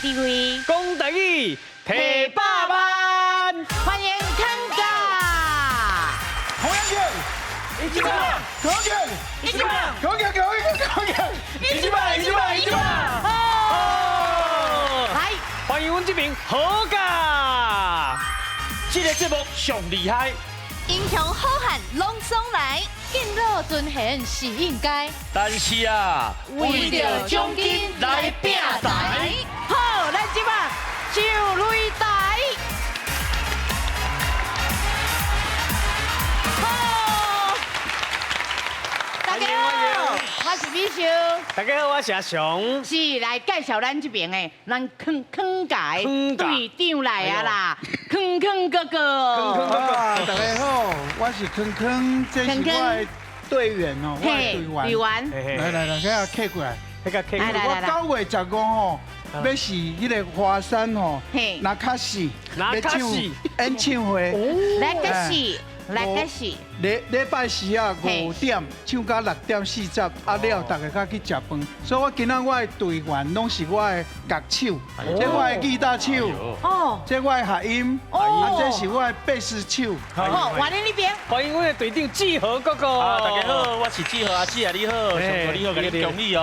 智慧，讲台语，提百万。欢迎康家。洪阳庆，1万，洪阳庆，1万，洪阳庆，1万。来，欢迎阮这边何家。这个节目上厉害，英雄好汉拢总来，敬老尊贤是应该。但是啊，为着奖金来拼台，好，咱即马就擂台。好，大家好，我是美秀。大家好，我是阿雄。是来介绍咱这边的，咱坑家坑家队长来啊啦，坑哥哥。大家好，我是坑，这是我的队员哦，我的队队员。员，来，给他 K 过来。那个 K， 我9月15号要是迄个华山吼，拿卡西，演唱会，来个是，礼拜四啊5点唱到6点40，啊了大家较去食饭。所以我今仔我的队员拢是我的乐手，这我的吉他手，哦，这我的合音，这是我的贝斯手。好，往你那边。欢迎阮的队长志豪哥哥。大家好，我是志豪阿志啊，你好，上哥你好，给你恭喜哦。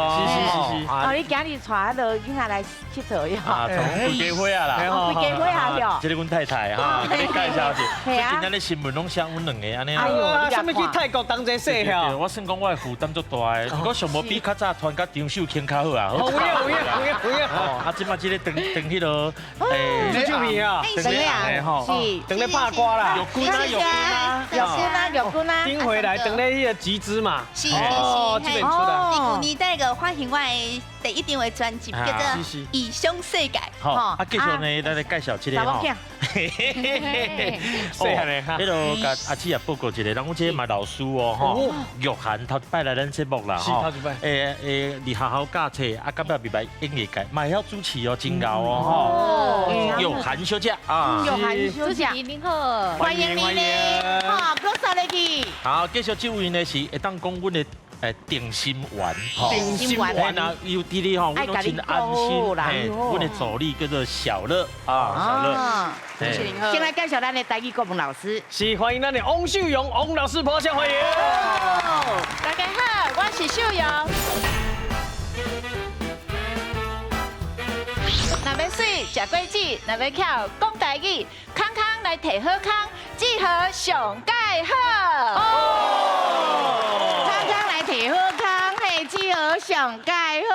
是。哦，你今日带迄个囡仔来佚佗哟。啊，从规家伙啊啦，哦，规家伙下哟。这是阮太太哈，给你介绍一下。系啊。今仔日新闻拢写阮两个安尼哎呦啊。什么去泰国当这说对，我算讲我的负担足大的，如果上无比较早传甲张秀卿较好啊。有影。啊，即马即个等迄落啤酒片啊，等咧吼，等咧拍歌啦。有棍啊。顶回来等咧迄个集资嘛。是，这边出来。第旧年那个发行我的第一张的专辑，叫做《异乡世界》。好，啊，继续呢，咱来介绍这个吼。细汉的哈。迄落甲阿姊也报告一下，咱阮这嘛老师哦吼，玉涵头摆来咱节目啦吼。伫学校教册，啊，到尾未歹演艺界，嘛会晓主持哦，真高哦吼。玉涵小姐啊，玉涵小姐，您好，欢迎你呢。好，多少来去？好，继续这位呢是会当讲阮的定心丸，定心丸，那有弟弟吼，阮拢真安心。阮的助理叫做小乐啊，小乐。先来介绍咱的台语国文老师，是欢迎咱的翁秀荣翁老师，抱歉欢迎。大家好，我是秀荣。若要水食果子，若要巧讲台语，康来提好康，志豪上介好。康来提好康，嘿，志豪上介好。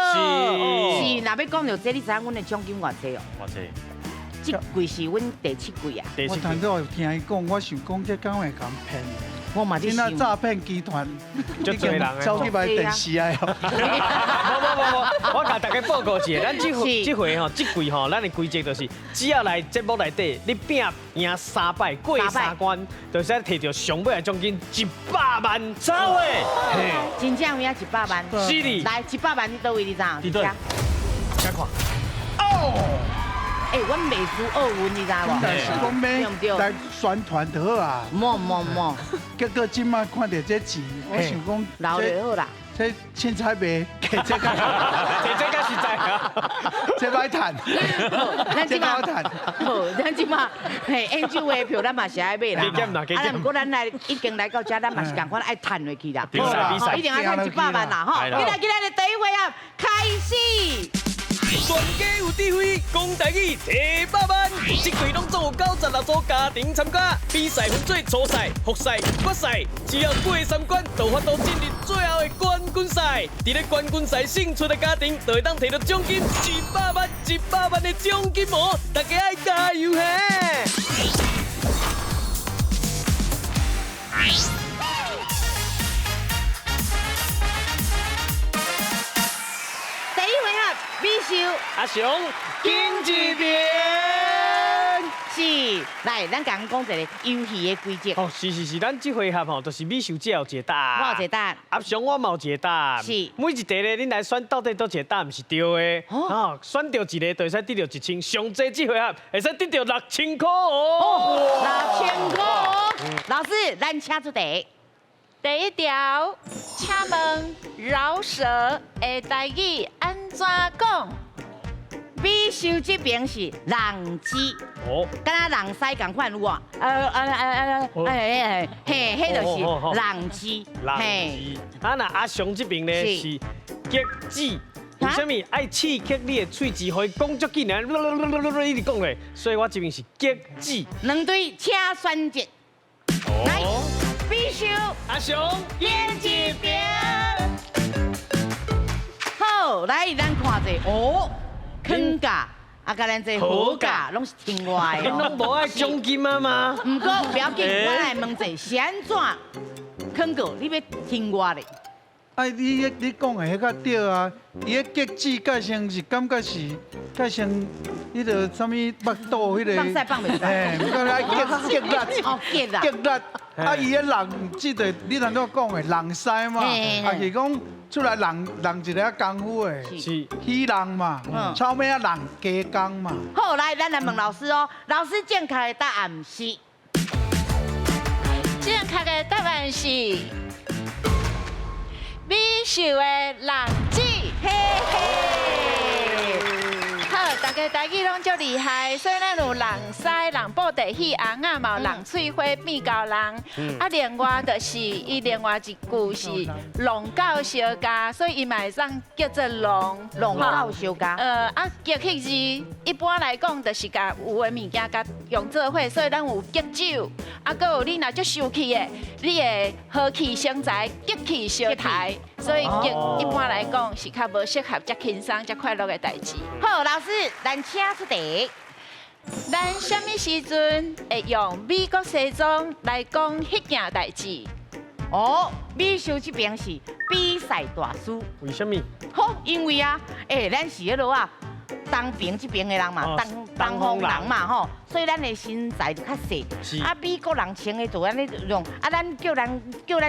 是，若要讲到这，你知影阮的奖金偌济哦？偌济？这季是阮第7季啊。我头早有听伊讲，我想讲这敢会咁骗。我嘛在想，诈骗集团，足多人的，走去买电视啊！我甲大家报告一下，咱这回吼，这季吼，咱的规则就是，只要来节目内底，你赢3摆，过3关，就是摕到上尾的奖金100万。走诶！真正有100万。是哩。来100万，你倒位你知影？伫倒？请看。哦。哎，阮袂输奥运，你知无？但是讲要来宣传就好啊。莫，结果今麦看到这钱，我想讲留就好啦。这凊彩卖，给这个，这个实在啊，这歹赚，这好赚。好，咱即马嘿，演唱会票咱嘛是爱买啦。啊，不过咱来已经来到这，咱嘛是赶快爱赚回去啦。比赛一定要赚100万啦！哈，今日的第一回合开始。全家有智慧，讲台语提100万。这季拢总有96组家庭参加，比赛分做初赛、复赛、决赛，只要过3关，就法度进入最后的冠军赛。伫咧冠军赛胜出的家庭，就会当摕到奖金100万，100万的奖金哦！大家爱加油嘿！美秀阿雄，经济边是来，咱讲讲一个游戏的规则。哦，是，咱这回合吼，就是美秀只有一个答案。我有一个答案。阿雄我嘛有一个答案。是。每一题咧，恁来选到底倒一个答案是对的。哦。选到一个，就会使得到1000，上最这回合会使得到6000块哦。 6000块。老师，咱请出题。第一条，请问饶舌的台语安怎讲？美美秀这边是人机，哦，敢若人狮共款有无？迄就是人机，嘿，啊那阿雄这边呢是激子。为什么爱刺激你的喙齿，可以讲足紧啊？一直讲嘞，所以我这边是激子。两队请选择，来，美秀阿雄演一边。好，来咱看者哦，肯价啊，甲咱这好价拢是听我的恁拢无爱奖金啊吗？不过不要紧，我来问者是安怎？肯过你要听我的。哎，你讲的迄个对啊，伊个激子介像是感觉是介像迄个什么腹肚迄个。放屎放袂哎，毋过爱激力。哦，激啦。激力，啊，伊个人即个你头先讲的人狮嘛，也是讲出来人一个功夫的，是起人嘛，草尾啊人加工嘛。好，来，咱来问老师哦。老师正确的答案是，正确的答案是美秀的人子，嘿嘿。好，大家台语拢足厉害，所以咱有人狮、人布袋戏、红仔嘛，人喙花变高人。啊，另外就是伊另外一句是龙狗相加，所以伊嘛会当叫做龙狗相加。啊，激迄字一般来讲就是甲有的物件甲用做伙，所以咱有激酒，啊，搁有你若足生气的，你会和气生财，激气相抬，所以激一般来讲是较无适合遮轻松、遮快乐的代志。好，老师，咱请出题。咱什么时阵会用美国西装来讲迄件代志？哦，美秀这边是比赛大师。为什么？好，因为啊，咱是迄落啊，东边这边的人嘛，东方人嘛吼，所以咱的身材就较细。啊，美国人穿的就安尼用，啊，咱叫咱这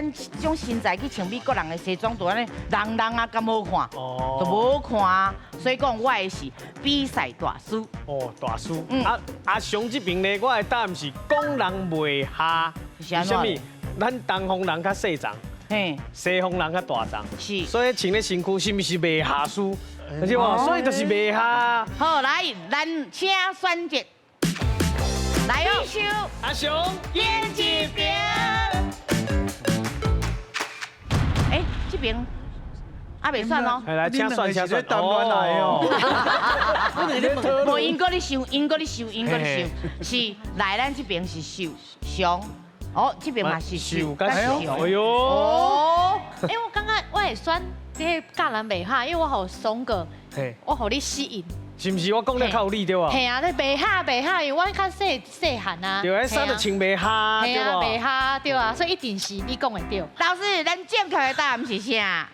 种身材去穿美国人的西装，就安尼人啊，咁无看，就无看啊。所以讲，我的是比赛大师。哦，大师。阿雄这边呢，我的答案是讲人袂下。是安怎？咱东方人较细长，西方人较大长，是。所以穿的身躯是毋是袂下输？是无？所以就是袂下。好，来，咱请选择。来哦，秀阿雄演一边。这边。啊，袂算哦。来，请算，请算。当然来哦。无因果你想，是来咱这边是受伤，哦，这边嘛是受甲伤。哎呦。哦。我感觉我会选迄教人袂下，因为我好松个，我互你吸引。是毋是我讲得较有理对啊？系啊，你袂下，因为我较细汉啊。对，衫就穿袂下，对啊，袂下对啊，所以一定是你讲的对。老师，咱正确的答案是啥？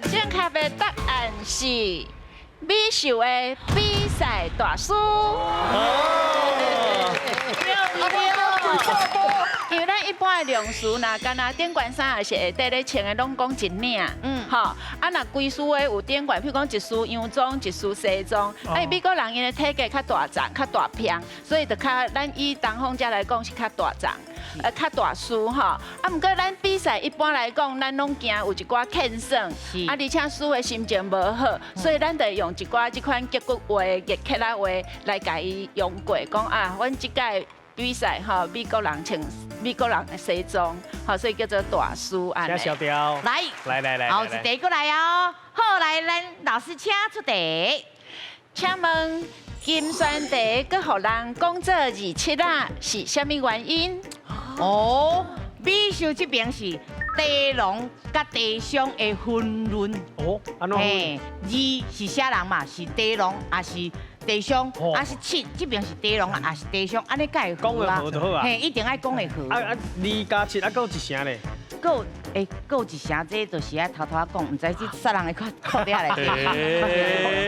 正确的答案是美秀的比赛大师。因为咱一般的良俗，若干那顶冠衫也是下底咧穿的，拢讲一领。吼，啊，若规束的有顶冠，譬如讲一束洋装，一束西装。啊，美国人因的体格较大张、较大片，所以就较咱以东方遮来讲是较大张。较大输吼，啊，毋过咱比赛一般来讲，咱拢惊有一寡欠损，啊，而且输的心情无好，所以咱得用一寡即款结骨话、热起来话来甲伊用过，讲啊，阮即届比赛吼，美国人穿美国人的西装，好，所以叫做大输安尼。小雕，来，好，一题过来哦。好，来，咱老师请出题，请问金宣茶佮互人讲做27仔是虾米原因？哦，美秀这边是茶农甲茶商的分论。哦，安怎？二是啥人嘛？是茶农，也是茶商，啊是七这边是茶农，也是茶商，安尼才会讲会好就好啊。一定爱讲会好。2加7，还有一声咧。够够一声，这就是爱偷偷讲，唔知这杀人的看底下来听。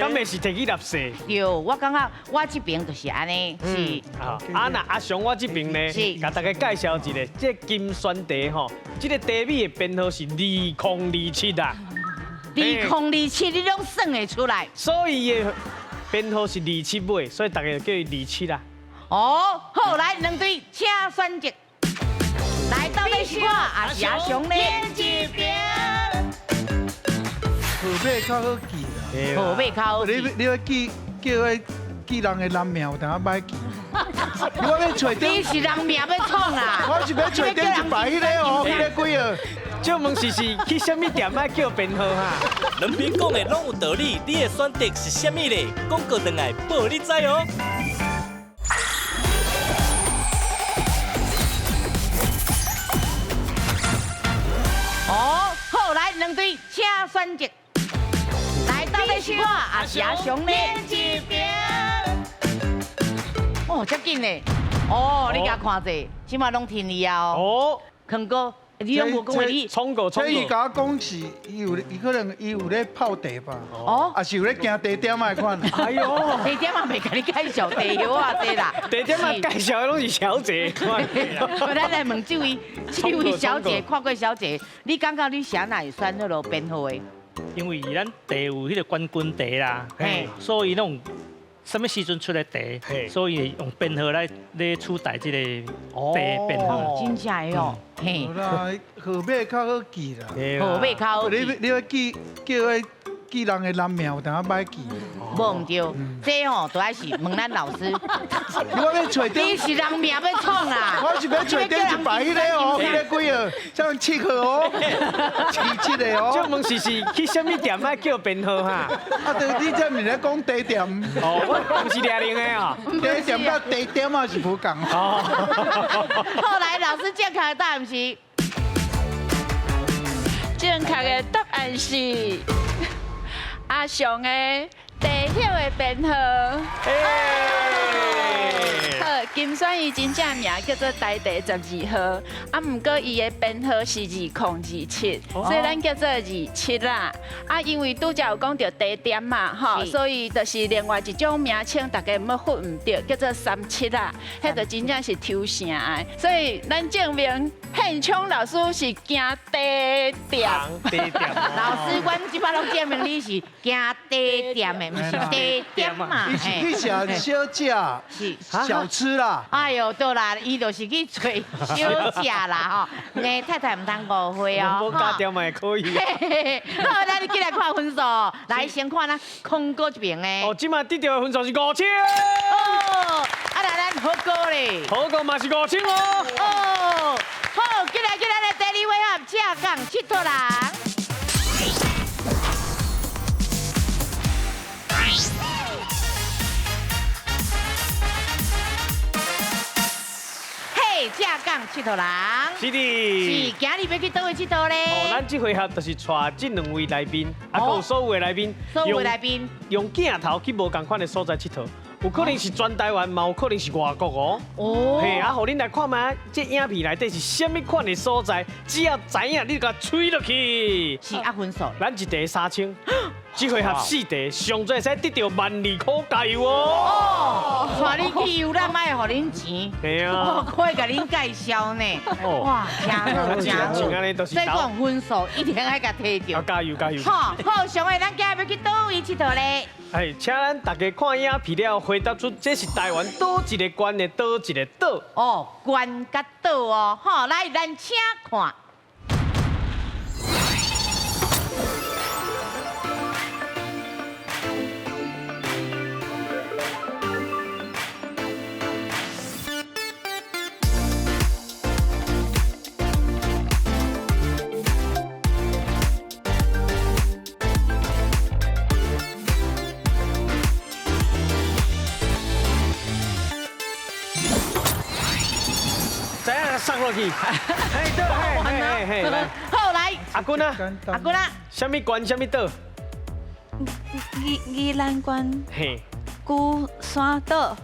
咁咪是摕去垃圾？对，我感觉我这边就是安尼，是。那阿雄我这边呢，甲大家介绍一个，这金宣茶吼，这个茶米的编号是2027啊。2027你拢算会出来。所以的编号是27尾，所以大家就叫伊27啦。哦，好，来两队请选择。来到底是我，还是阿雄呢？号码较好记啦。号码较好记。你要记叫迄记人的人名，有当歹记。我要找你是人命要创啊！我是要找顶一排迄个哦，迄个几号？就问是去什么店买叫编号哈？两边讲的拢有道理，你的选择是什么咧？广告回来报你知哦。哦，好来两队请选择，来到底是我还是阿雄呢？边一边。哦，这紧呢。哦，你甲看者，即马拢听你啊哦。哦，康哥，你拢无讲话你。冲过冲所以伊过。甲我讲是，伊可能有咧泡茶吧，哦，啊是有咧行茶点的款。哎呦，地点嘛未甲你介绍地药啊，这啦。地点嘛介绍的拢是小姐。咱来问这位小姐，看过小姐，你感觉你谁哪会选迄落编号的？因为咱茶有迄个冠军茶啦，嘿所以那种什么时阵出的茶，所以用编号来取代这个茶编号。真正的哦，嘿好，啦，号码较好记啦。号码较好记。你要记叫迄记人的人名，有当歹记。无唔对，这吼都还是问咱老师。我要找顶你，是人命要创啊！我是要找顶一排迄个哦，迄个几号？像7号哦，7个就哦。问是去什么店买叫编号哈？啊，对，你这面咧讲茶店，哦，我不是俩零的啊。茶店甲茶点啊是无共。后来老师正确的答案是，正确的答案是阿雄的地票的编号。好，金选伊真正名叫做台地12号，啊，毋过伊的编号是2027，所以咱叫做27啦。啊，因为拄则有讲到地点嘛，吼，所以就是另外一种名称，大家毋要混唔着，叫做37啦，迄就真正是抽成的。所以咱证明现场老师是行地点。地点。老师，阮即摆拢证明你是行茶店的，毋是茶点嘛。伊是去食小食、是。小吃啦。哎呦，对啦，伊就是去找小食啦吼。你太太唔通误会哦。无加点嘛也可以。嘿嘿嘿好，咱进来看分数，来先看咱空哥这边的。哦，今麦得到的分数是5000。哦，啊来咱好哥咧。好过嘛是5000哦。哦，好，进来咱的第二位合正港佚佗人。嘿，正港佚佗人。是是，的。今日要去倒位佚佗咧？哦，咱这回合就是带这两位来宾，还有所有的来宾，所有来宾用镜头去无同款的所在佚佗，有可能是全台湾，嘛有可能是外国哦。哦，嘿，啊，互恁来看卖，这影片内底是什么款的所在，只要知影，你就甲吹落去。是啊，分数。咱一题3000，这回合4题，上最使得到12000块加油哦。带你去游览，卖互恁钱。嘿我啊。可以甲恁介绍呢。哇，真好真好。所以讲分数一定爱甲摕要到。加油加油！好，好，上位咱今日要去倒位佚佗咧？哎，请咱大家看影片了，回答出这是台湾倒一个县的倒一个岛。哦，关甲倒哦。好，来，咱请看。怎样上落去？嘿，对，嘿，嘿，来，好来，阿君啊，阿姑啦，什么关什么岛？宜兰关嘿，孤山岛。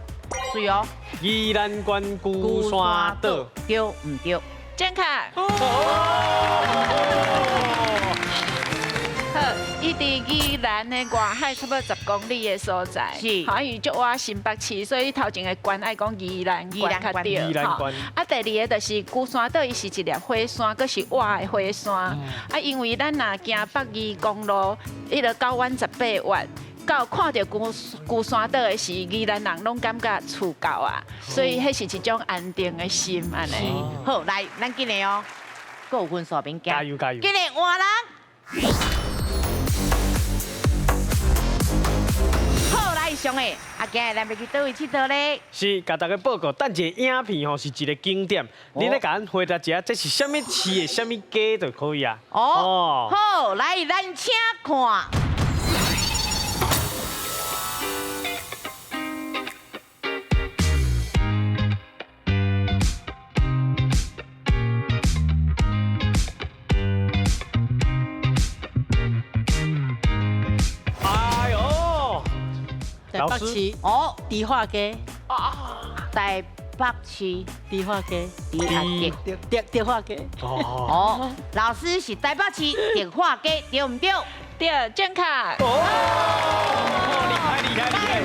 水哦，宜兰关孤山岛。对唔对？正确。好，伊伫宜兰的外海差不多10公里的所在，是好，因为足我新北市，所以头前的关爱讲宜兰关较对。宜兰关。啊，第二个就是孤山岛，伊是一粒火山，佫是活的火山。啊，因为咱若行北宜公路，迄个9弯18弯。到看到孤山岛的是宜兰人拢感觉厝够啊，所以迄是一种安定的心安尼。好，来，咱今日哦，各有分数免惊。加油加油！今日换人。上的，今日咱要去倒位佚佗咧？是，甲大家报告，等一个影片吼是一个景点，你咧甲咱回答一下，这是什么市的什么街就可以啊。哦，好，来，咱请看。哎呦，台北市哦，迪化街，台北市迪化街，迪化街。哦，老师是台北市迪化街，对唔对？对，正确。厉害厉害厉害！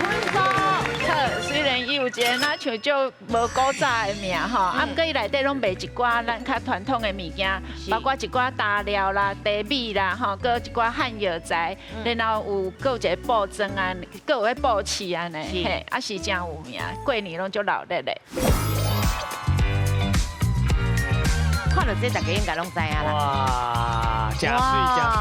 好，虽然伊有一个那像叫无古早的名吼，啊，不过伊内底拢卖一寡咱较传统的物件，包括一寡大料啦、茶米啦，吼，搁一寡汉药材，然后搁有一个布庄啊，搁有迄布器安尼，嘿，啊是真有名，过年拢足闹热的。看到这，大家应该拢知影啦。哇，真水真水，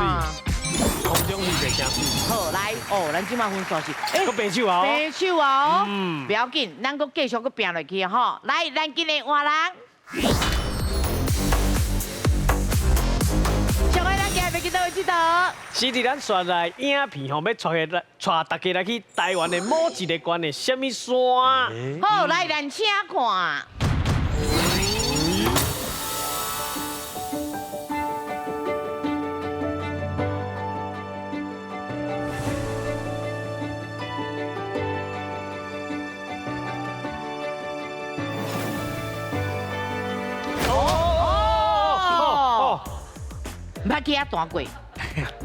空中戏真真水。好，来，哦，咱即马分数是，个白手啊！白手哦，不要紧，咱搁继续搁拼落去吼。来，咱今日换人。上海咱今日要去倒位佚佗？是伫咱选来影片后要带大家来去台湾的某一个县的什么山？好，来，咱请看。捌去遐弹过，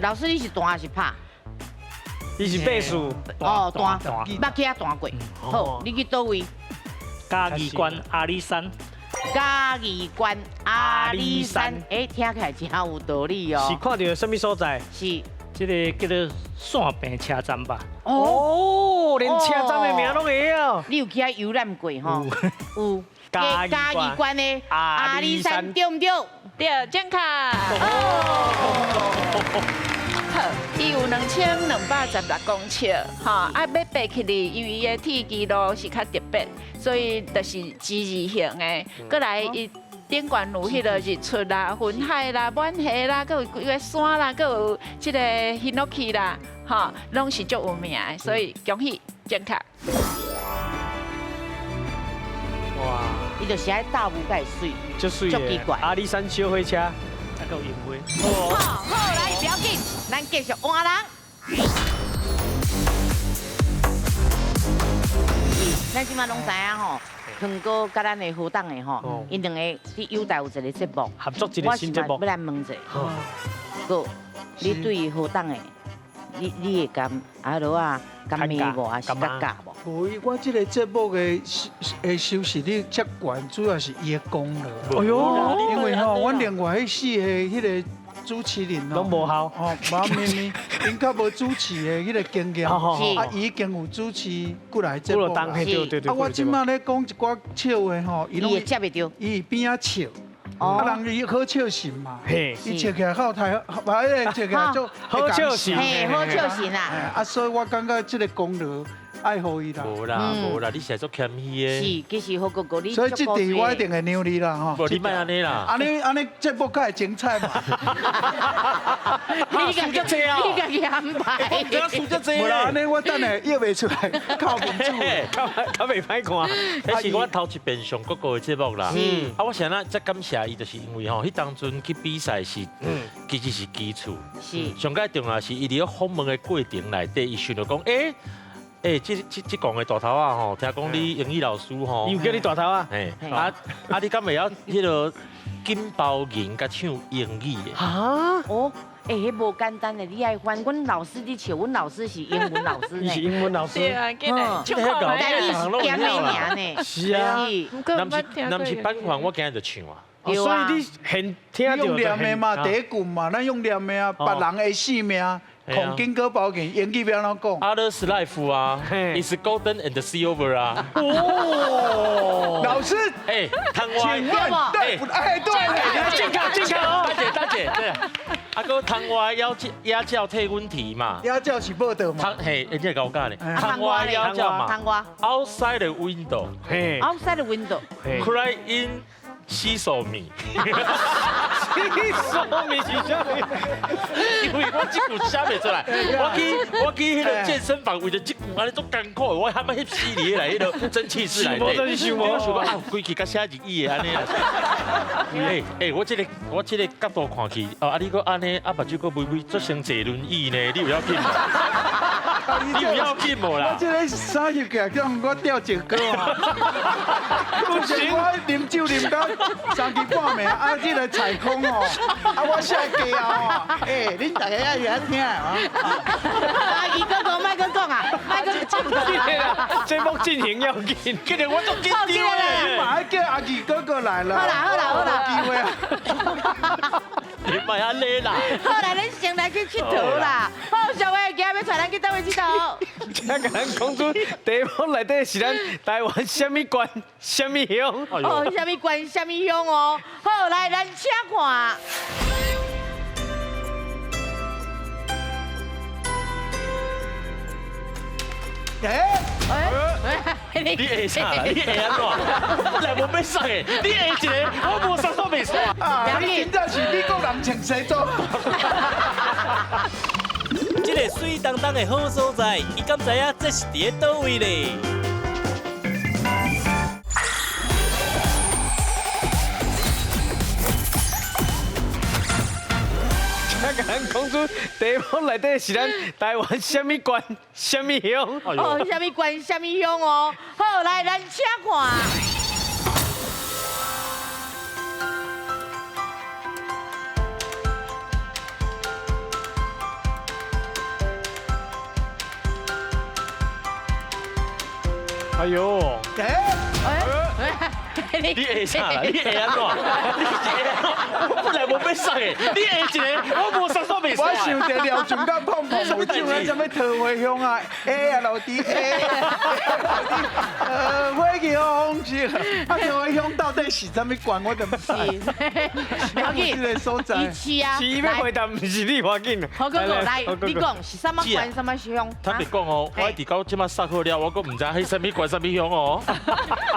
老师你是弹还是拍？伊是倍数。哦，弹，捌去遐弹过。好，你去倒位？嘉义关阿里山。嘉义关阿里山，哎，听起来真有道理哦。是看到什么所在？是这个叫做线平车站吧？哦，连车站的名都会哦。你有去遐游览过吼？有。嘉义关的阿里山对唔对？对，正确。好，伊有2216公尺，吼，啊要爬起哩，因为伊的铁基路是较特别，所以就是之字形的。过来伊顶悬有迄个日出啦、云海啦、满溪啦，佮有几个山啦，佮有即个ヒノキ啦，吼，拢是足有名的，所以恭喜正确。哇！伊就是爱大雾介水，足水的阿里山小火车，啊，有烟花。好，好，来，不要紧，咱继续换人。咱即马拢知影吼，恒哥甲咱的好党的吼，因两个伫友台有一个节目，合作一个新节目，要来问者，哥，你对好党的，你会甘阿罗啊甘美无，还是甲教无？无，我这个节目的收视率遮悬，主要是伊的功劳。哎呦，因为吼，我另外迄4个迄个主持人拢无效。哦，无明明因较无主持的迄个经验，啊，伊已经有主持过来节目。啊，我即摆咧讲一寡笑话吼，伊会接袂着，伊边仔笑。啊，人伊好笑神嘛，伊笑起来好台，笑起来就好笑神，嘿，好笑神啊！啊，所以我感觉这个功劳爱好伊啦。无啦，无啦，你实在足谦虚的。是，其实好哥哥你。所以这题我一定会让你啦，吼。无你莫安尼啦。安尼节目才会精彩嘛。你家己你家己安排。输遮济。无啦，安尼我等下约袂出来，靠民主。较袂歹看。迄是我头一遍上国歌的节目啦。啊，我想咱再感谢伊，就是因为吼，迄当阵去比赛是，其实是基础。是。上介重要是伊伫访问的过程内底，伊想到讲，这讲的大头啊吼，听讲你英语老师吼，伊有叫你大头啊？你敢会晓迄个紧包银甲唱英语的？哈？哦，迄无简单的，你爱翻。阮老师伫笑，阮老师是英文老师呢。是英文老师。对啊，今日唱歌台语是点名呢。是啊。南是版权，我今日就唱啊。所以你现听到用念的嘛，第一句嘛，咱用念的啊，别人的姓名。黄金哥保健，英语要怎讲 Others life 啊，is golden and silver 啊。哦，老师，哎，汤请问蛙，对，哎对，健康健康哦。大姐，对。啊，个汤蛙鸭叫替阮提嘛。鸭叫是报道嘛？汤嘿，你这搞干呢？汤蛙鸭叫嘛。汤蛙 Outside the window， outside the window， cry in 洗手米。洗手米是啥物？因为我这句写袂出来，我去迄个健身房，为着这句安尼足艰苦的，我还要翕死里来迄个蒸汽室内底。我想讲啊，规气甲写日语的安尼。我这个角度看去，哦，啊，你搁安尼，啊，目睭搁微微做成坐轮椅呢，你有要紧无？你有要紧无啦？我这个30个叫我吊一个啊！不行，我啉酒啉到3更半暝，啊，这个采空哦，啊，我下家哦，恁大家要会晓听啊！阿姨哥讲，麦哥讲啊，麦哥讲。节目进行要紧，今日我做紧张你马上叫阿姨哥哥来了。好啦，有机会啊！你莫安尼啦。好啦，咱先来去佚佗啦。好，小伟，今日要带咱去倒位佚佗？才甲咱讲出题目内底是咱台湾什么县、什么乡？哦，什么县、什么乡哦？好，来，咱请看。你会啥啦？你会安怎？来无要送的，你会一个，我无送都袂送。啊，你真正是美国人穿西装。这个水当当的好所在，伊敢知影这是伫个倒位咧？才甲咱讲出题目内底是咱台湾什么县、什么乡？哦，什么县、什么乡哦？好，来，咱请看。哎呦！你会啥啦？你会安怎？我本来无要送的，你会一个，我无送都袂送。我想着廖俊甲碰碰有种啊，什么桃花乡啊，A 啊老弟 A， 花乡是啊，桃花乡到底是什么县？我就唔知。了解。这个所在。一起啊。是要回答，唔是你要紧啊。好哥哥，来，你讲是什么县、什么乡？他别讲哦，我伫到即马杀好了，我阁唔知迄什么县、什么乡哦。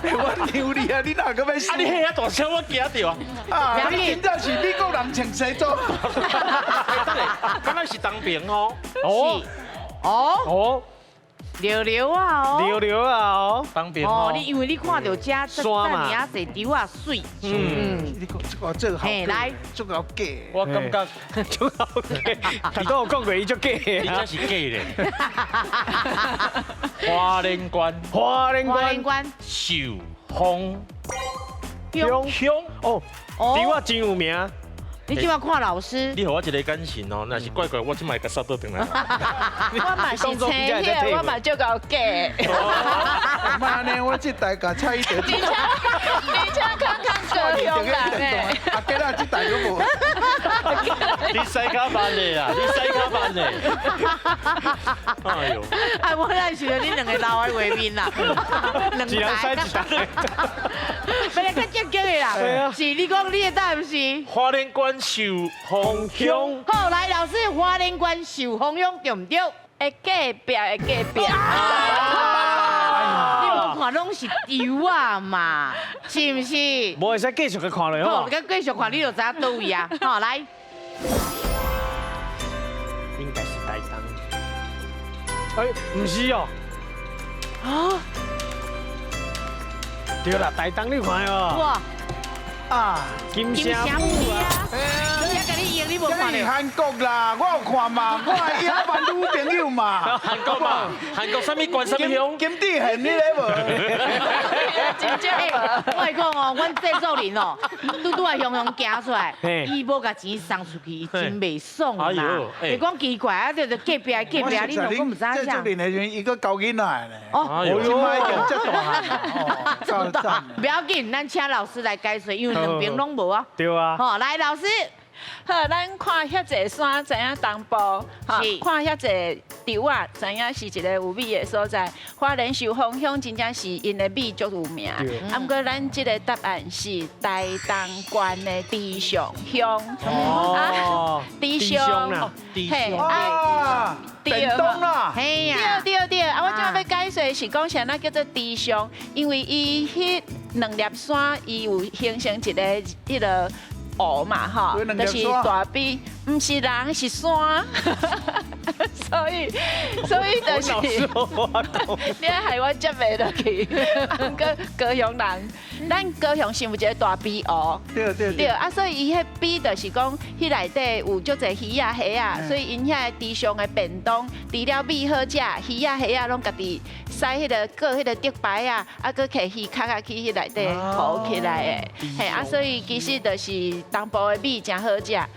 我丢你啊！你哪个要死？啊，你遐大车我惊到啊！啊，你真正是美国人穿西装。敢若是当兵哦。哦哦，溜溜啊哦。溜溜啊哦。当兵哦，哦。你因为你看到遮山嘛，遐侪丢啊水。你讲这个最好。来，这个假。我感觉最好假，他跟我讲过，伊就假你啊。这是假咧。花莲县，花莲县寿丰乡哦，比我真有名。你今晚看老师，你给我一个眼神哦，若是怪怪，我即摆甲杀倒转来。我嘛是青叶，我嘛就搞假。妈呢，我这台甲差一点。你请看看高雄人诶。啊，今仔这台都无。你西卡班的啦，你西卡班的。哎呦！哎，我认识了你两个老的画面啦，两一人塞一台。本来较正经的啦，是你讲你的答案是？花莲县寿丰乡。好，来老师，花莲县寿丰乡对唔对？会隔壁，会隔壁。你无看拢是丢啊嘛，是不是？无会使继续去看落好，好。你继续看，你就知影倒位啊。好，来。应该是台东。哎，唔是哦。啊？对啦，台东你看哦。哇！啊，金城武啊。我甲你赢，你无看到。这是韩国啦，我有看嘛，我系亚班女朋友嘛。韩国嘛，韩国什么县什么乡？金地恒你咧无？真正我会讲哦，阮制作人哦，拄啊雄雄行出来，伊无甲钱送出去，伊真袂爽啦。你讲奇怪啊，就是隔壁，你两个唔知影。制作人的时伊个交囡仔咧。哦，我今摆就这大汉哦，够赞。不要紧，咱请老师来解说，因为两边拢无啊。对啊。好，来老师，好，咱看遐济山，知影东部，哈，是看遐济稻啊，知影是一个有美的所在。花莲寿丰乡真正是因的美足有名。啊，毋过咱这个答案是台东县的池上乡。哦，池上，嘿，啊，电动啦，嘿呀，对，啊，我即摆要解释是讲啥，那叫做池上，因为伊迄两粒山，伊有形成一个迄个湖嘛，吼，就是大比，毋是人是山，所以就是，你害我接袂落去，毋过高雄人，咱高雄是有一个大比湖。对，啊，所以伊迄比就是讲，迄内底有足侪鱼啊、虾啊，所以因遐池上的便当，除了米好食，鱼啊、虾啊拢家己使迄个过迄个竹排啊，啊，搁摕鱼壳去迄内底浮起来的，嘿啊，所以其实就是东部的米真好食啊。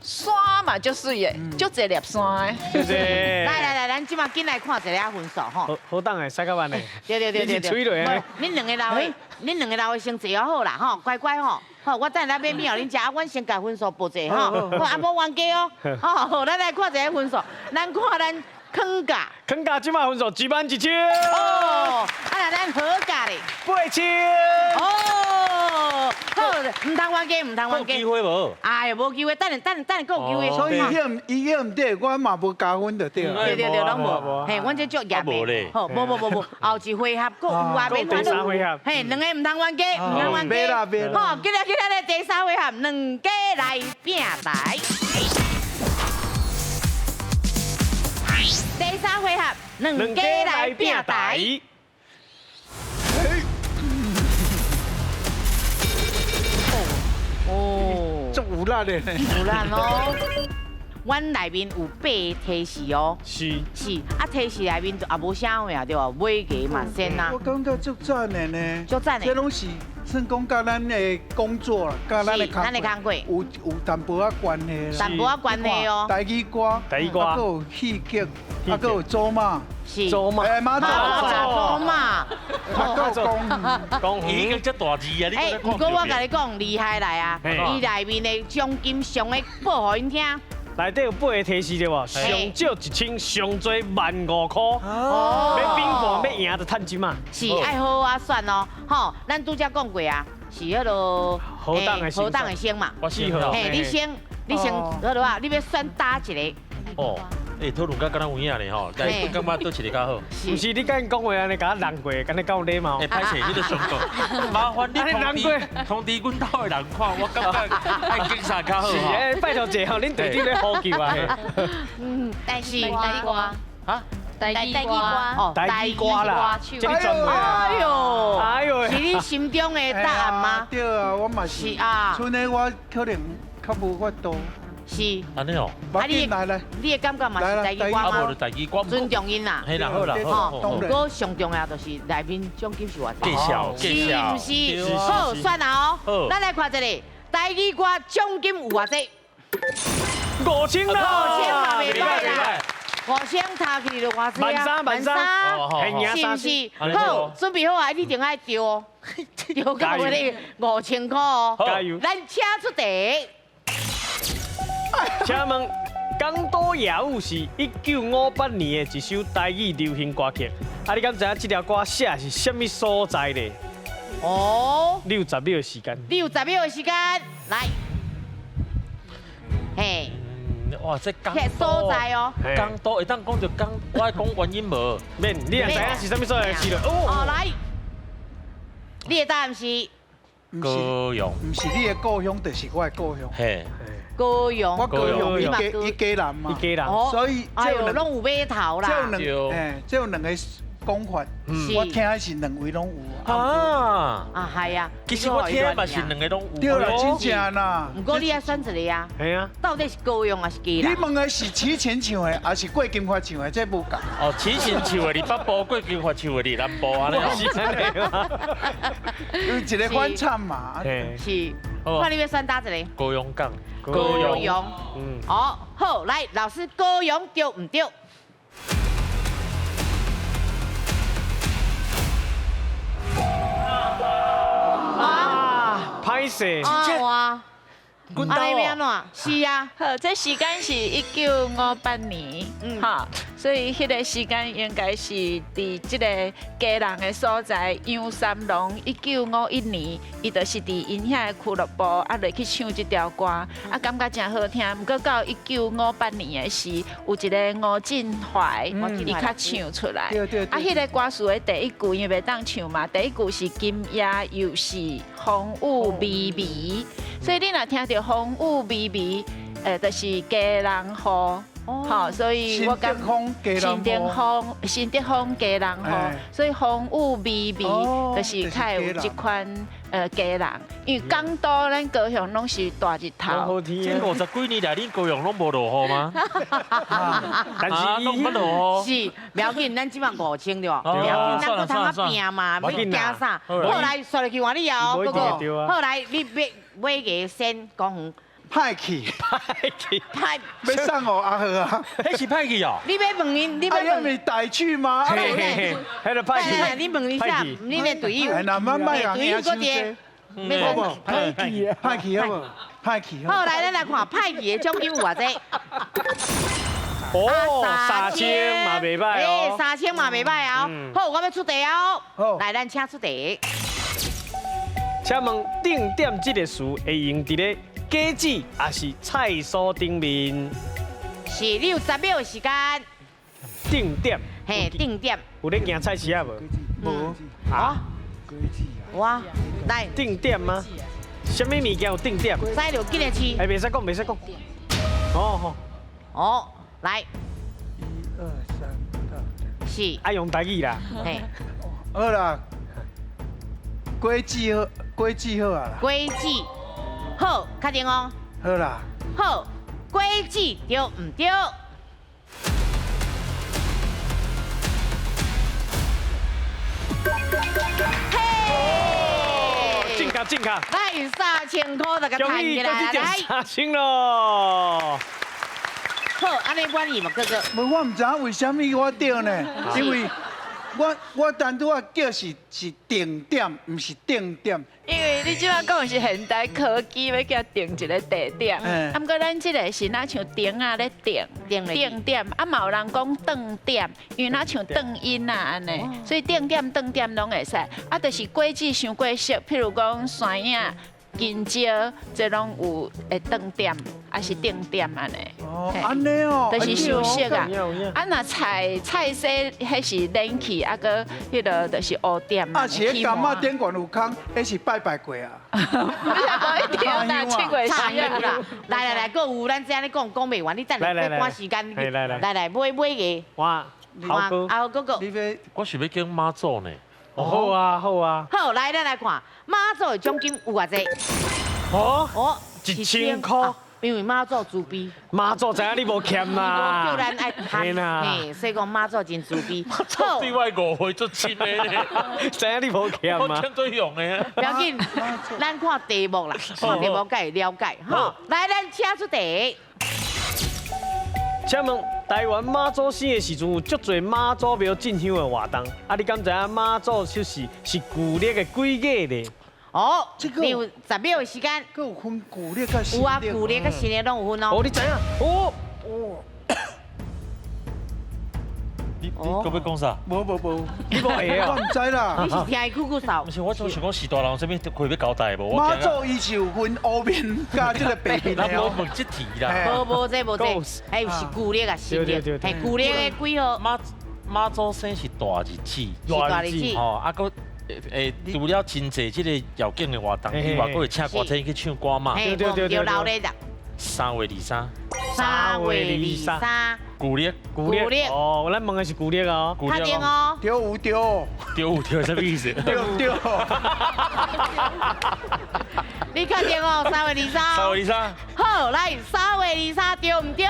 山嘛足水的，足侪粒山的。对不对？来，咱即马紧来看一下分数吼。好当的，塞个万的。对。你是吹落的。恁两个老的先坐好啦吼，乖乖吼。好，我等下买米互恁食，啊，阮先甲分数报者吼。好，啊，无冤家哦。好，咱来看一下分数，咱看咱坑价。坑价即马分数11000。哦，啊，那咱合格咧。8000。哦，好，唔通冤家，唔通冤家。有机会无？哎呀，无机会，等下够机会。所以伊迄唔对，我嘛无加分就对了。对，拢无。嘿，阮这足严的。好，无，后一回合搁有啊，免第三回合。嘿，两个唔通冤家，唔通冤家。别啦。好，今日咧第三回合，两家来拼台。第三回合，两家来拼台。哦，足有力的呢。有力哦。阮内面有8个提示哦。是。啊，提示内面也无啥话啊，对吧？买个嘛先啦。我感觉足赞的呢。足赞的。这拢是算讲甲咱的工作啦，甲咱的工作有淡薄仔关系啦。淡薄仔关系哦。台语歌，啊，搁有戏剧，啊，搁有做马。是。做马。马祖。做马。讲鱼个只大字啊！哎，不过我甲你讲厉害来啊！伊内面的奖金上个报互因听。内底有8个提示对无？上少1000，上多15000块。哦。要冰盘要赢就趁钱嘛。是爱好啊算哦，吼，咱拄则讲过啊，是迄落好当的先嘛。我先好。嘿，你先，好落啊，你要选打一个。哦。哎，讨论甲敢若有影咧吼，但是感觉倒一个较好。不是你甲因讲话安尼，甲我人过，敢你讲有礼貌。哎，歹势，你都上过。麻烦你通知阮兜的人看，我感觉爱警察较好。是哎，拜托者吼，恁队长要呼救啊。台语歌啊，台语歌哦，台语歌啦，这个专门。哎呦，是你心中的答案吗？对啊，我嘛是。是啊。剩的我可能较无法度。是，安尼哦，啊你来，你的感觉嘛是台语歌吗？啊，无就台语歌，尊重因啦。嘿啦，好啦，好。不过上重要就是内面奖金是偌济，介绍，好，算啦哦。咱来看这里，台语歌奖金有偌济？5000啦，5000嘛袂歹啦，5000差去就偌济啊，13,000，是不是？好，准备好啊，你一定爱丢哦，丢到我哋5000块哦。加油！咱请出题。请问，港岛夜舞是1958年的一首台语流行歌曲。啊，你敢知影这条歌写是什么所在呢？哦，你有10秒的时间。你有10秒的时间，来。嘿。哇，这港所在哦。港岛会当讲就港，我爱讲原因无？免，你若知影是什么所在是了。哦，来。你的答案是高雄。唔是你的故乡，就是我的故乡。嘿。高雄，我高雄一家人嘛，所以哎呦，拢有码头啦。这有两个讲法，我听的是两位拢有啊。啊，系啊。其实我听嘛是两个拢有。对啦，真正啦。不过你要选一个啊。系啊。到底是高雄还是基隆？你问的是齐秦唱的，还是郭金发唱的？这无共。哦，齐秦唱的伫北部，郭金发唱的伫南部，安尼有一个反差嘛。是。看你要选打一个。高雄港。高雄。哦，好，来，老师，高雄对唔对？歹势，哇！滚啊，那边刀。喏，是啊，好，这时间是1958年，哈，所以迄个时间应该是伫即个家人的所在杨三郎1951年，伊就是伫因遐的俱乐部啊落去唱即条歌，啊感觉真好听。毋过到1958年的时，有一个吴振怀，伊较唱出来。啊，迄个歌词的第一句因为袂当唱嘛，第一句是今夜又是风雨微微，所以你若听到风雨微微，就是家人雨。好，所以我感新德风家人雨，所以风雨微微，就是较有即款家人，因为港都咱高雄拢是大日头。这50几年来，恁高雄拢无落雨吗？但是拢不落雨。是，不要紧，咱即摆5000对吧？不要紧，咱搁通啊拼嘛，要惊啥？后来说落去换你哦，哥哥。后来你买个先讲远。歹去，派要送我阿和啊！迄是歹去哦。你要问因，你要问你带去吗？嘿嘿嘿，迄个歹去。你问一下，你的队友，那慢慢啊，队友嗰啲，好不？歹去好不？歹去。好，来咱来看派去的奖金有偌济？哦，3000嘛袂歹哦。 3000嘛袂歹哦。好，我要出题哦。好，来，咱请出题。请问定点这个词会用伫咧家子还是菜蔬顶面？是你有10秒的时间。定点。嘿，定点。有咧行菜市啊无？无。啊？哇，来。定点吗？什么物件有定点？使就紧个试。哎，袂使讲，袂使讲。哦吼。哦，来。1、2、3、4。是。爱用台语啦。嘿。好啦。规矩好，规矩好啊啦。规矩好，确定哦。好啦。好，规矩对唔对？嘿！进卡进卡。来3000块就给弹起来，来。 3000咯。好，安尼满意嘛，哥哥？我唔知影为什么我对呢，因为我单独啊叫是定点，唔是定点。因为你即摆讲的是现代科技，要叫定一个地点。啊，不过咱即个是哪像定啊咧定点，啊嘛有人讲顿点，因为哪像顿音啊安尼，所以定点顿点拢会使。啊，就是轨迹伤过熟，譬如讲山影。 金蕉，这拢有会顿点，还是定点安尼。哦，安尼哦，就是熟悉啊。啊，那菜色迄是冷气，啊个迄个就是乌点。啊，是迄柑仔点管有空，迄是拜过啊。不一定啦，去过时啊啦。来，搁有咱这样咧讲袂完，你等下赶时间。来，买个。哇，好哥哥。我想要叫妈祖呢。 好啊，好啊。好，来，咱来看妈祖的奖金有偌济？哦，1000块。因为妈祖慈悲。妈祖知影你无欠啦。叫咱爱贪，嘿，所以讲妈祖真慈悲。好，对外5岁足亲的呢。知影你无欠嘛？我欠最用的啊。不要紧，咱看题目啦，看题目该了解。好，来，咱请出题。 请问台湾妈祖生的时阵有足侪妈祖庙进香的活动，啊，你敢知影妈祖就是旧历的几月咧？哦，你有10秒的时间。佮有分旧历甲新历。有啊，旧历甲新历拢有分哦。哦，你知影？哦。你搁要讲啥？无，你无会啊？我唔知啦。你是听伊酷酷扫？不是，我就想讲是大人，啥物会要交代无？妈祖伊是有分乌面加这个白面的咱无哦。问这题啦。无这，还有是旧历啊新历，系旧历的几号？妈祖生是大日子，是大日子。哦，啊个除了真济这个要紧的活动以外，佫会请歌星去唱歌嘛。对，老咧的。 3月23。3月23。旧历。哦，咱问的是旧历哦。确定哦。对，什么意思？对。你确定哦？3月23。3月23。好，来3月23对唔对？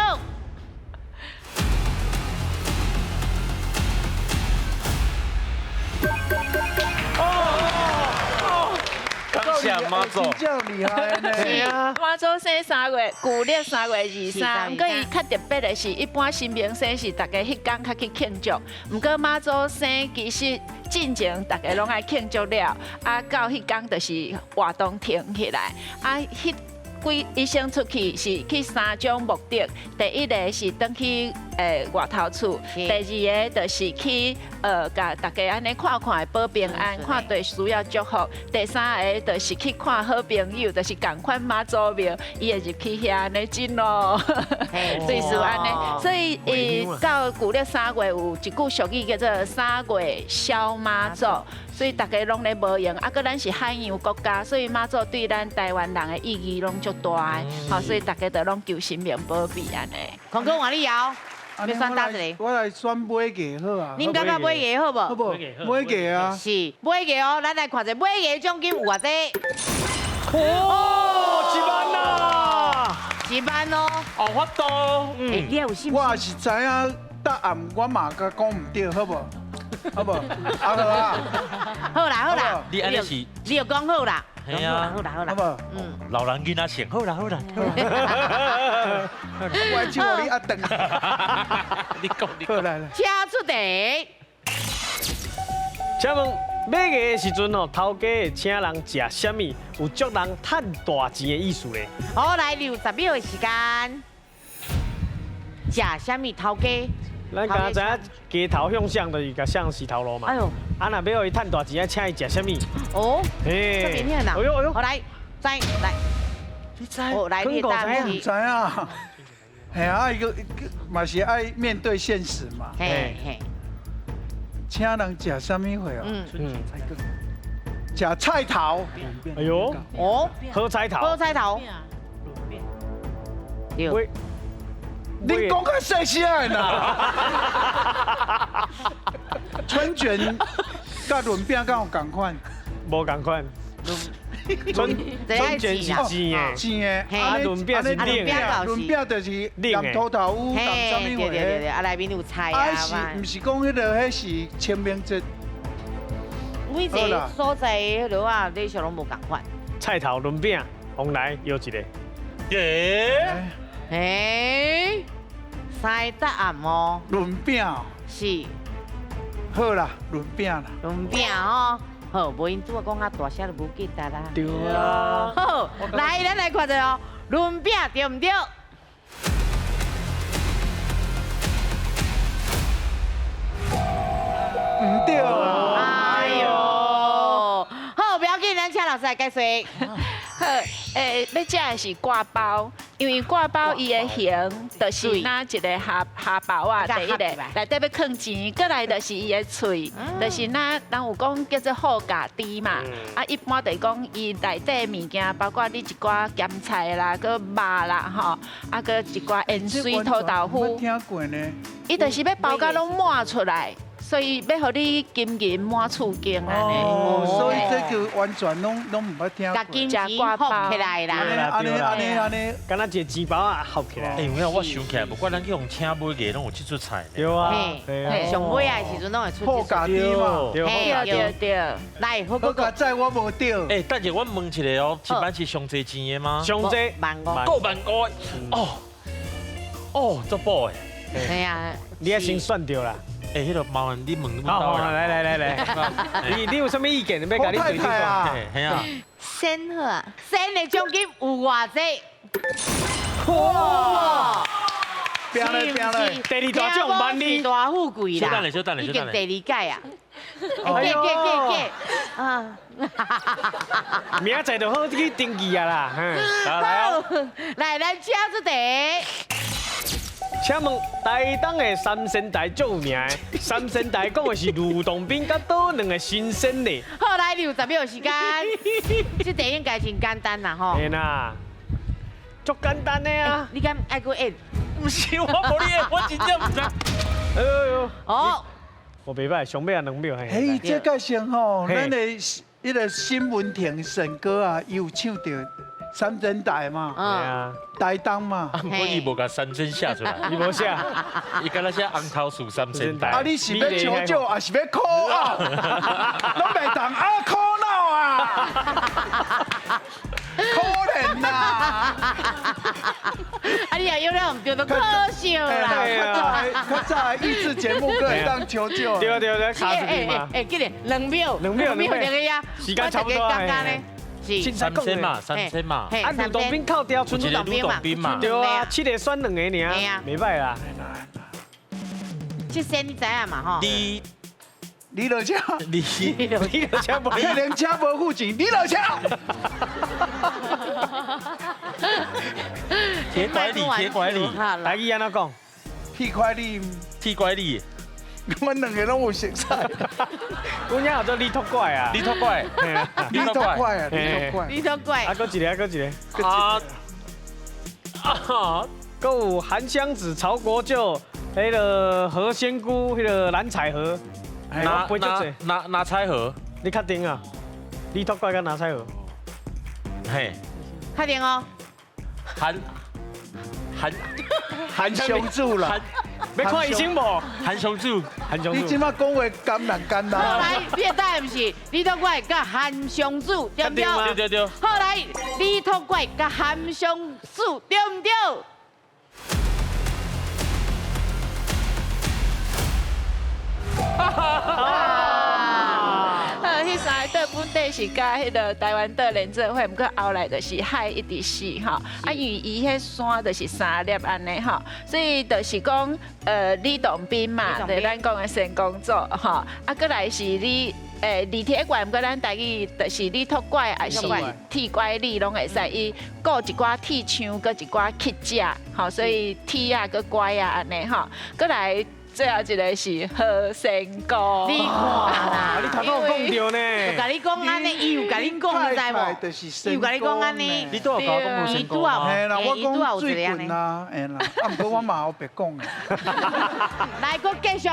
感谢妈祖。真正厉害呢。是啊，妈祖生3月，旧历3月23。不过伊较特别的是，一般新明生是大家迄天较去庆祝，不过妈祖生其实进前大家拢爱庆祝了，啊到迄天就是活动停起来，啊迄医生出去是去3种目的，第一个是登去外头厝，第二个就是去甲大家安尼看看保平安，看对需要祝福，第三个就是去看好朋友，就是共款妈祖庙，伊会入去遐安尼进咯，类似安尼。所以到旧历3月有一句俗语叫做3月消妈祖。所以大家拢咧无用，啊，个咱是海洋国家，所以妈祖对咱台湾人的意义拢足大的，好，所以大家都拢求神明保庇安尼。空哥换你摇，要选搭一个。我来选买价好啊。恁感觉买价好无？好不？买价啊。是买价哦，咱来看者买价奖金有偌济？哦，1万啦！1万哦。哦，我都，你有信心？我是知影，答案我嘛甲讲唔对，好不？好不？好啊。好啦好啦，你安尼是，你又讲好啦。系啊，好啦好啦。好不？老人囡仔先，好啦好啦。我就互你压顿。你讲你好来来。车出题。请问买价的时阵哦，头家会请人食啥物，有足人赚大钱的意思咧？好，来留10秒的时间。食啥物头家？咱刚知影街头向上就是甲向西头路嘛。哎呦，啊，若要伊赚大钱，请伊食啥物？哦，嘿，这边听啦。哎呦哎呦，好来，来，你知？哦，来你答案唔知啊。系啊，伊个嘛是爱面对现实嘛。嘿嘿。请人食啥物货哦？食菜头。哎呦，哦，好彩头。好彩头。对。你讲较细声啦！春卷甲润饼敢有共款？无共款。春卷是煎的，煎的。啊，润饼是冷的。润饼就是南土豆腐，南啥物货？对，啊内面有菜啊。啊是，毋是讲迄个，迄是清明节。每一个所在迄落啊，你小拢无共款。菜头润饼，往来有一个。诶，猜答案哦。润饼是。好啦，润饼啦。润饼哦，好，无因拄啊讲啊大声就无记得啦。对啊。好，来，咱来看者哦，润饼对唔对？唔对啊。哎呦，好，不要紧，咱请老师来解释。好，要食的是挂包，因为挂包伊的形就是拿一个下包啊，第一个内底要放钱，过来就是伊的喙，就是咱有讲叫做好家猪嘛，啊一般就是讲伊内底物件，包括你一寡咸菜啦，佮肉啦吼，啊佮一寡盐水土豆腐。我听过呢。伊就是要包甲拢满出来。所以要互你金银满厝经安尼。哦，所以这个完全拢唔捌听过。甲金钱合起来啦。安尼，敢若一个钱包啊合起来。哎，有影我想起来，不管咱去用请买价，拢有这出菜。对啊。上尾啊时阵拢会出。好家己嘛。对。来，好家在我无对。哎，等下我问一个哦，一般是上济钱的吗？上济5,500。哦，足补的。对啊。你也先算掉啦。哎，迄个麻烦你问好，来，你有什么意见？要甲你对对啊。系啊。先好，先的奖金有偌济？哇！拼嘞！第二大奖万里大富贵啦。小等已经第2届啊。啊！明仔就好去登记啊啦。来，咱请出题。请问台东的三仙台最有名的三仙台讲的是吕洞宾甲倒两个新鲜呢？好，来留10秒时间。这题应该真简单啦吼。嘿啦，足简单的啊。你敢爱过演？不是我无你演，我真正唔知。哎呦！哦，我袂歹，上尾啊2秒嘿。嘿，这个先吼，咱的迄个新闻亭沈哥啊，伊有唱到三仙台嘛，啊，台东嘛。不过伊无甲三仙写出来，伊无写，伊敢若写红桃树三仙台。啊，你是要求救，还是要哭啊？拢袂当啊，哭闹啊！可怜呐！啊，你也有了唔对都可笑啦。较早益智节目可以当求救。对，卡住你嘛。记得2秒，2秒那个呀。时间差不多。3千嘛，3千嘛。嘿啊，吕洞宾扣掉，有一个吕洞宾嘛。对啊，7个选2个尔，袂歹啦。这先你知影嘛吼？你落车，你落车无，可能车无付钱，你落车。铁拐李，铁拐李，台语安怎讲？屁快你，铁拐李，阮两个拢有熟悉。阮遐叫做李托怪啊，李托怪，你都怪啊，你都怪。你都怪。啊，搁一个，搁一个。搁有韩湘子、曹国舅，迄个何仙姑，迄个蓝采和。拿彩盒，你确定啊？李托怪跟拿彩盒？嘿，确定哦。韩雄主啦，要看医生无？韩雄主，你即马讲话甘人甘啦。后来你的答案是李托怪甲韩雄主，对不对？对。后来李托怪甲韩雄主，对不对？迄三个岛本地是甲迄个台湾岛联做伙，毋过后来就是海一直死吼。啊，因为伊迄山就是三粒安尼吼，所以就是讲李洞宾嘛，就是咱讲的神公座吼。啊，过来是李铁拐，毋过咱台语就是李托怪，还是铁拐李拢会使。伊顾一寡铁枪，搁一寡乞食，吼，所以铁啊，搁拐啊安尼吼。过来。最后一个是何仙姑，你看啦，你头拄有讲到呢。就甲你讲安尼，伊有甲你讲，你知无？伊有甲你讲安尼，你都有搞讲伊拄啊，嘿啦，我讲最近近啦，嘿啦，啊，毋过我嘛有白讲的。来，搁继续。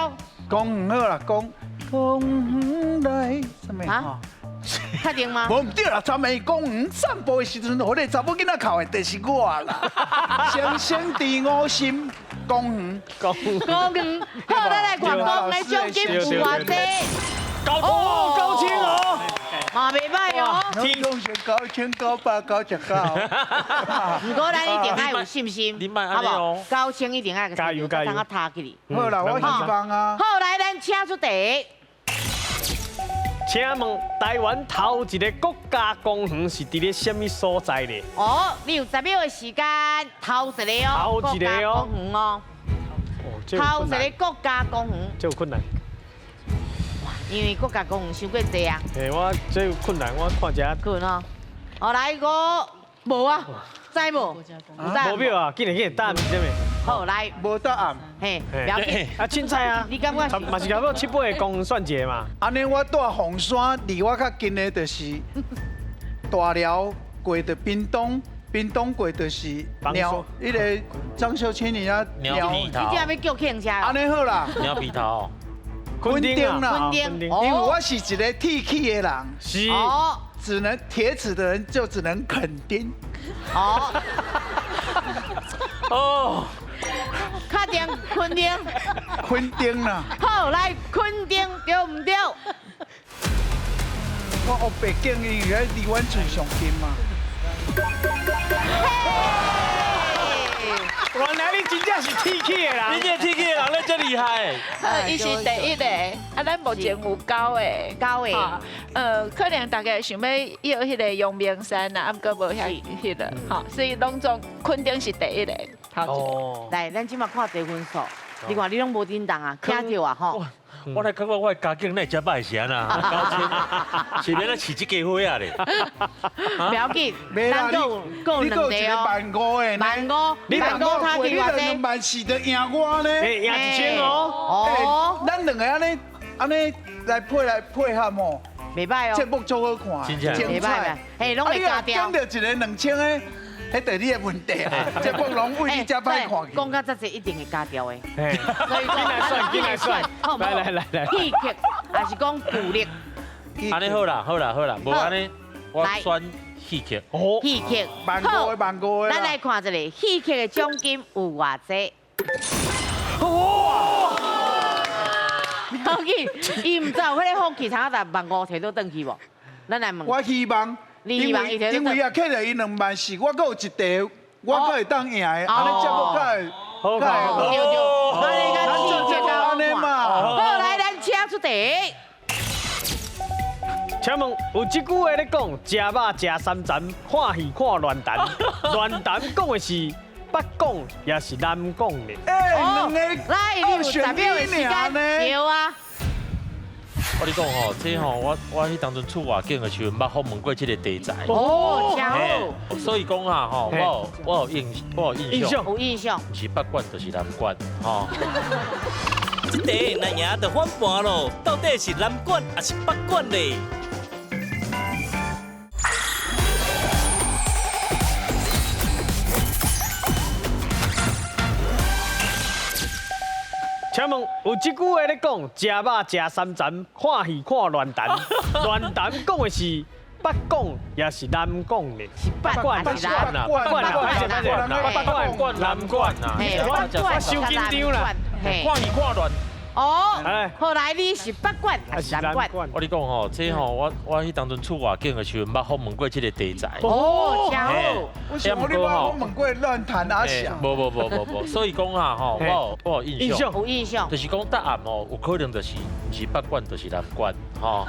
公园好啦，公园来，什么啊？确定吗？无唔对啦，昨暝公园散步的时阵，互你查某囡仔哭的，就是我啦。星星伫我心，公园。公园，好，咱来看讲的奖金有偌济。高清哦，嘛袂歹哦。天公是9999。不过咱一定要有信心，好不好？9000一定要个加油！等我踏起哩。好啦，我希望啊。好，来，咱请出题。请问台湾头一个国家公园是伫咧什么所在咧？哦，你有10秒的时间，头一个哦，头一个哦，公园哦，头一个国家公园，这有困难。因为国家公园伤过济啊。嘿，我这有困难，我看一下。困哦，好来我无啊，知无？无票啊，紧来答案是啥物？好来，无答案。嘿，了解。啊，凊彩啊，你感觉？嘛是差不多7、8个公园选一个嘛。安尼我住凤山，离我较近的就是大寮过的屏东，屏东过就是鸟，迄个张秀清你啊鸟皮头，你这要叫客车？安尼好啦，鸟皮头，昆丁啦，昆丁，因为我是一个铁器的人，是，只能铁齿的人就只能垦丁。哦，确定昆丁，昆丁啦。好来昆丁对唔对？我学北京因为离阮厝上近嘛。原来你真正是铁器的人，你这铁器的人咧真厉害。伊是第1个，啊，咱目前有9个，可能大家想要迄个阳明山啊，毋过无迄个，吼，所以拢总肯定是第1个，头来，咱即马看低分数，你看你拢无叮当啊，听着啊吼。我来感觉我的家境那真歹势啊，是免咧饲这家伙啊咧。不要紧，咱够2个哦，15000的，你15000他去偌济？24000就赢我呢，赢1000哦。咱两个安尼来配合哦，袂歹哦，节目足好看，袂歹，嘿，拢会加掉。讲到一个2000的。迄就是你的问题啊！这部拢为你遮歹看去。讲到这一定会加掉的。所以紧来算，来。戏剧还是讲鼓励？安尼好啦，无安尼我选戏剧。戏剧15000的。咱来看一个戏剧的奖金有偌济？好去，伊唔知有迄个风气，差15000摕倒转去无？咱来问。我希望。因为啊，客人伊24000，我搁有一题，我搁会当赢的，安尼节目才会好。安尼个戏剧安尼嘛。好，来咱请出题。请问有即句话咧讲，食肉食三层，看戏看乱谈。乱谈讲的是北港，也是南港呢？两个来，你有10秒的时间，对啊。我跟你讲吼，这吼我迄当阵出外景的时候，捌访问过这个题材。哦，真好。所以讲啊吼，我有印象，有印象。不是北管就是南管，吼。这题那赢就翻盘咯，到底是南管还是北管嘞？请问有即句话咧讲，食肉食三层，看戏看乱谈。乱谈讲的是北港，也是南港呢？是北管还是南管啊？南管啊！我收紧张啦。看戏看乱。哦，后来你是北管还是南管？我跟你讲吼，这吼我迄当阵出外景的时候，捌访问过这个题材。哦，真好。我想你捌问过乱谈阿翔。无，所以讲啊吼，我有印象，有印象。就是讲答案哦，有可能就是不是北管，就是南管，吼。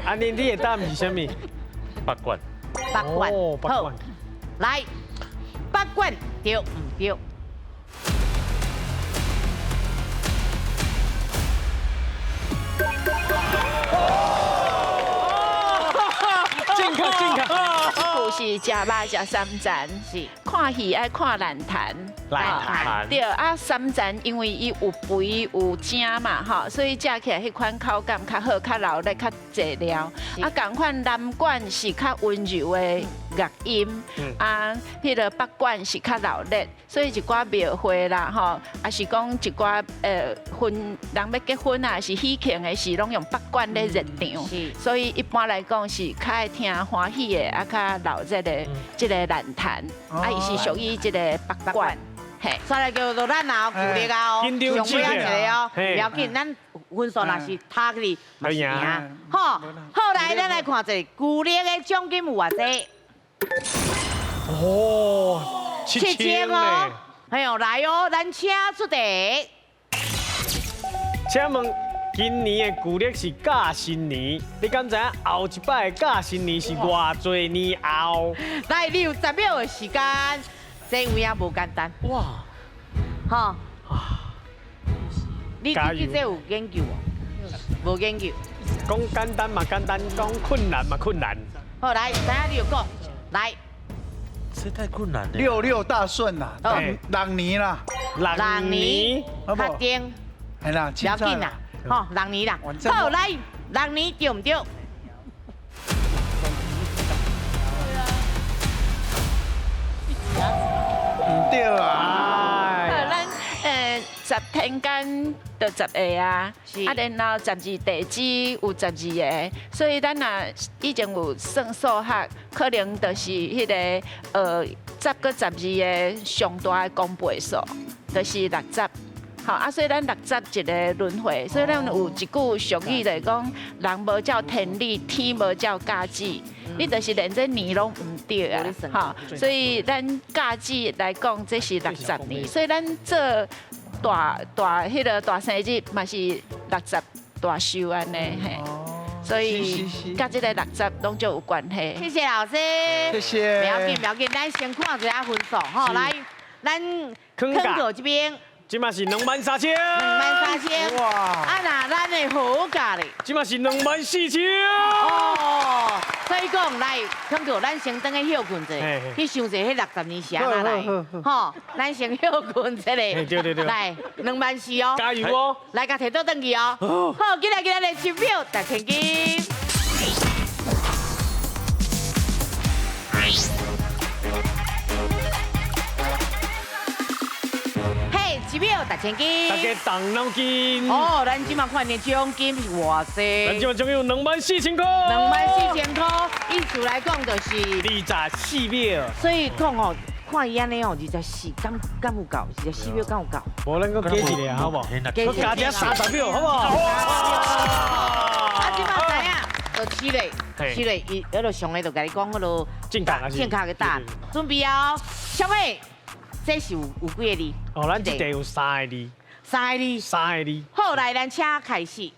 安尼你的答案是啥物？北管。北管。好，来，北管对唔对？正确。就是食肉食三层，是看戏爱看烂谈。对啊，三层因为伊有肥有精嘛，吼，所以食起来迄款口感较好，较老咧，较济料。啊，共款南管是较温柔的乐音，啊，迄个北管是较老烈，所以一寡庙会啦，吼，啊是讲一寡人要结婚啊，是喜庆的时，拢用北管咧热场，所以一般来讲是较爱听欢喜的，啊较老热的即个烂谈，啊伊是属于即个北管。嘿，再来叫做咱啊，鼓励啊，上尾啊一个哦，不要紧，咱分数若是他去嘛是赢。好，后来咱来看一下鼓励的奖金有偌济？哦，7000哦。哎呦，来哦，咱请出题。请问今年的旧历是甲新年，你敢知影后一摆的甲新年是偌侪年后？来，你有10秒的时间。这有影无简单哇！哈，你对这有研究无？无研究。讲简单嘛简单，讲困难嘛困难。好，来，等下你有讲，来。这太困难了。66大顺啦，6年啦，6年，确定。系啦，不要紧啦，吼，6年啦。好，来，6年对唔对？唔对啊！咱10天间就10个啊，啊，然后12地支有12个，所以咱若以前有算数学，可能就是迄个10个12个上大的公倍数，就是60。好啊，所以咱60一个轮回，所以咱有一句俗语来讲，人无照天理，天无照价值。你就是连这年拢唔对啊，哈，所以咱价值来讲，这是60年，所以咱做大迄个大生日嘛是60大寿安尼嘿，所以甲这个60拢就有关系。谢谢老师，谢谢。不要紧，咱先看一下分数哈，来，咱坑口这边。即嘛是23000，23000哇！啊那咱的好价咧，即嘛是24000。哦，所以讲来，坑口咱先等去休困者，去想一下迄60年是安怎来，吼，咱先休困一下。对，来24000哦，加油哦！来甲摕倒转去哦。好，今日的10秒大千金。10秒大千金，大家动脑筋。哦，咱今嘛看的奖金是偌济？咱今嘛奖有24000块。24000块，意思来讲就是24秒。所以讲哦，看伊安尼哦，24敢有够？24秒敢有够？无，咱搁加一个好不好？搁加只30秒好不好？啊，今嘛知影，就7个，伊迄落上个就甲你讲，迄落正确的答案，准备哦，小妹。这是有几个字？哦，咱这题有3个字。3个字。3个字。好，来，咱请开始。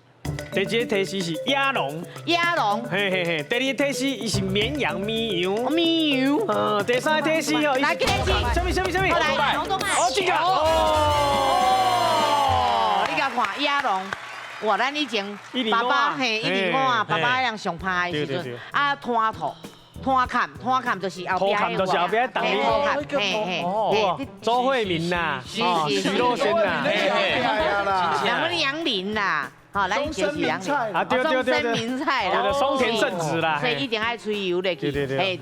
第一个提示是鸭龙，鸭龙，嘿嘿嘿。第二个提示伊是绵羊绵羊，绵羊。第三个提示哦，来，给你记。什么？来，龙东哦，这个哦，你甲看鸭龙。哇，咱以前爸爸105啊，爸爸那样上拍的时阵，啊，摊头。摊坎就是后边的就是后边当年周慧敏呐，徐若瑄呐，两个杨林呐，好，咱以前是杨林，啊对，松生名菜啦，松田圣子啦，所以一定爱吹油的去，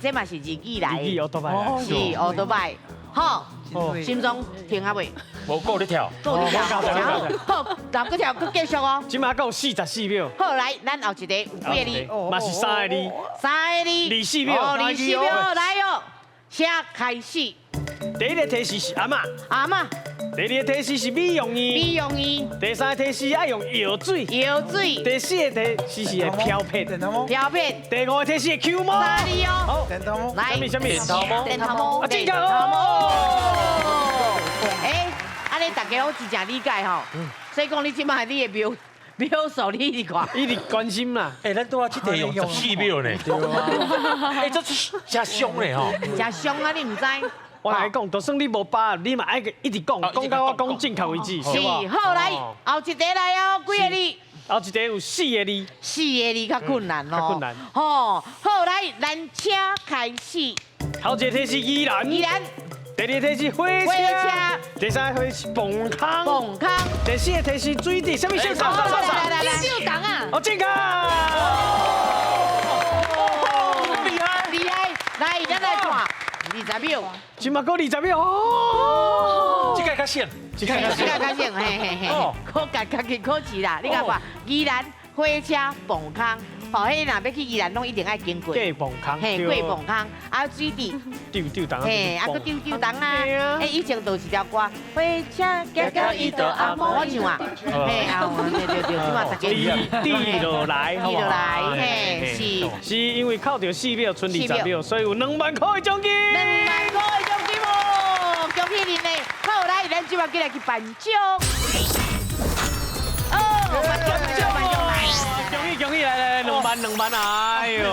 这嘛是日记来的，日记奥多拜，是奥多拜，好，心中停下未？无够你跳，够你跳，好，那个跳佫继续哦。今嘛够44秒。好，来，咱后一个有几个字？嘛是3个字。3个字。24秒。24秒，来哟，写开始。第一个提示是阿嬷。阿嬷。第二个提示是美容院。美容院。第三个提示爱用药水。药水。第四个提示是漂片。漂片。第五个提示是 Q 毛。3字哦。好，电头毛。来，什么？电头毛。电头毛。电头毛。哎，安尼大家好真正理解吼。所以讲你即摆你的秒数你一直看，一直关心啦。哎，咱都要这题用14秒呢。对啊。哎，这是真凶嘞吼。真凶啊！你唔知？我来讲，就算你无把，你嘛爱一直讲，讲到我讲正确为止。是，好来，后一个来哦，几个字？后一个有4个字。4个字较困难咯。较困难。吼，好来，咱车开始。头一个题是宜兰。宜兰。第二个题是火车。第三个题是蹦康。蹦康。第四个题是水滴，什么秀场？秀场啊！哦，正确。厉害！来，咱来看20秒。今嘛够20秒哦。这个较省，这个较省，嘿。考试啦，你看看，宜兰火车蹦康。吼，迄若要去宜兰，拢一定爱经过。过蹦康，嘿，过蹦康，啊，水滴丢档，嘿，啊，佮丢档啊，嘿，以前都是条歌，火车行到伊到阿毛，我唱啊，嘿，啊，对，即马大家滴落来，滴落来，嘿，是因为扣掉4秒，剩20秒，所以有2万块的奖金。2万块的奖金哦，恭喜您嘞！好，来，咱即马过来去颁奖。哦，颁奖来！恭喜来2万，哎呦！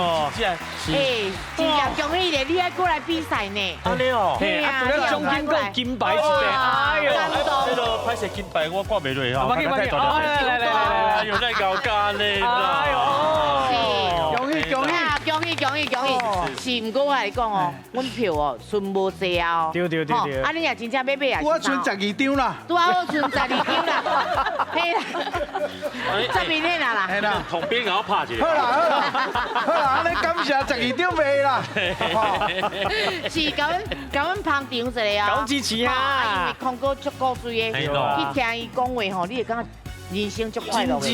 哎，真正恭喜咧！你还过来比赛呢？安尼哦，嘿，啊，除了奖金够金牌一个，哎呦！那个拍摄金牌我挂袂落吼，来，哎呦，那高干嘞！哎呦，恭喜！是，毋过我来讲哦，阮票哦，剩无济啊哦。对。啊，你也真正要买啊？我剩12张啦。拄好剩12张啦，嘿啦，12天啦。嘿啦，同边甲我拍一好下。啦，安尼感谢12张卖啦。是，甲阮捧场一下哦。高支持啊！因为康哥足古锥的，去听伊讲话吼，你会感觉人生足快乐的。是，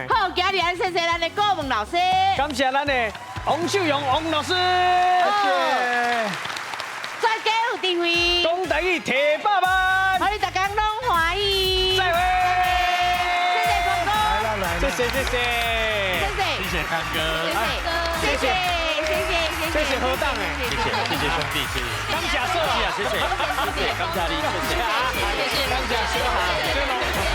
好，今日谢谢咱的顾问老师。感谢咱的王秀荣王老师。谢谢。专家有智慧，讲台语提爸爸，我哋大家拢欢喜。再会。谢谢康哥。谢谢。谢谢康哥，谢谢何当哎，谢谢兄弟，谢谢。感谢社，谢谢，感谢你，谢谢。感谢小海，